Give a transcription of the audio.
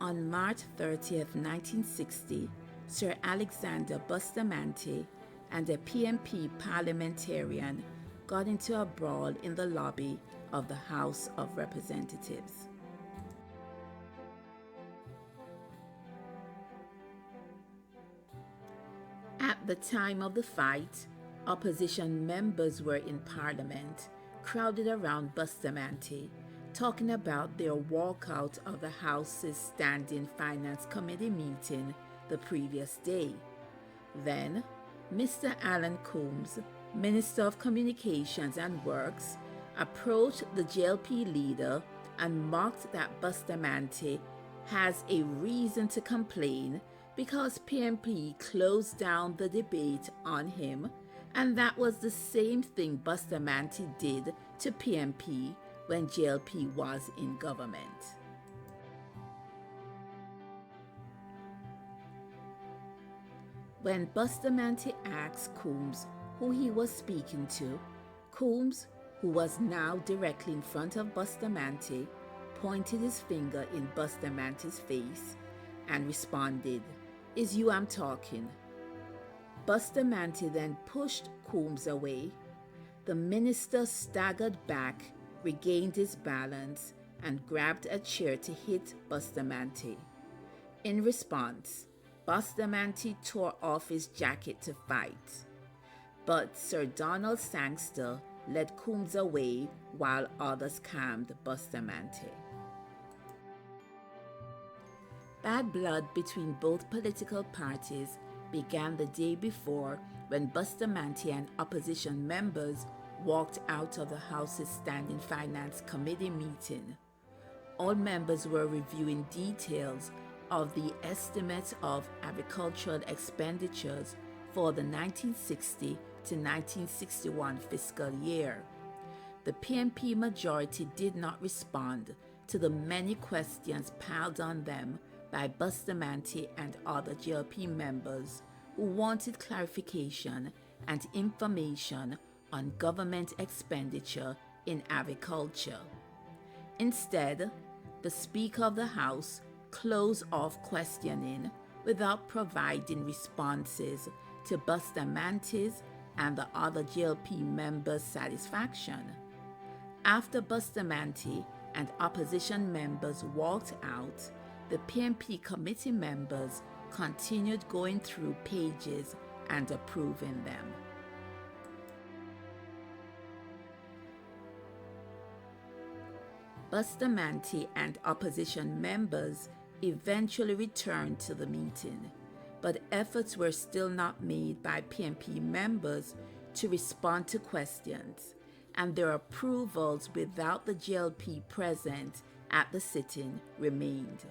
On March 30th, 1960, Sir Alexander Bustamante and a PMP parliamentarian got into a brawl in the lobby of the House of Representatives. At the time of the fight, opposition members were in Parliament, crowded around Bustamante, talking about their walkout of the House's Standing Finance Committee meeting the previous day. Then, Mr. Allan Coombs, Minister of Communications and Works, approached the JLP leader and mocked that Bustamante has a reason to complain because PMP closed down the debate on him, and that was the same thing Bustamante did to PMP when JLP was in government. When Bustamante asked Coombs who he was speaking to, Coombs, who was now directly in front of Bustamante, pointed his finger in Bustamante's face and responded, "Is you I'm talking." Bustamante then pushed Coombs away. The minister staggered back, regained his balance, and grabbed a chair to hit Bustamante. In response, Bustamante tore off his jacket to fight. But Sir Donald Sangster led Coombs away while others calmed Bustamante. Bad blood between both political parties began the day before when Bustamante and opposition members walked out of the House's Standing Finance Committee meeting. All members were reviewing details of the estimates of agricultural expenditures for the 1960 to 1961 fiscal year. The PMP majority did not respond to the many questions piled on them by Bustamante and other JLP members who wanted clarification and information on government expenditure in agriculture. Instead, the Speaker of the House closed off questioning without providing responses to Bustamante's and the other JLP members' satisfaction. After Bustamante and opposition members walked out, the PMP committee members continued going through pages and approving them. Bustamante and opposition members eventually returned to the meeting, but efforts were still not made by PMP members to respond to questions, and their approvals without the JLP present at the sitting remained.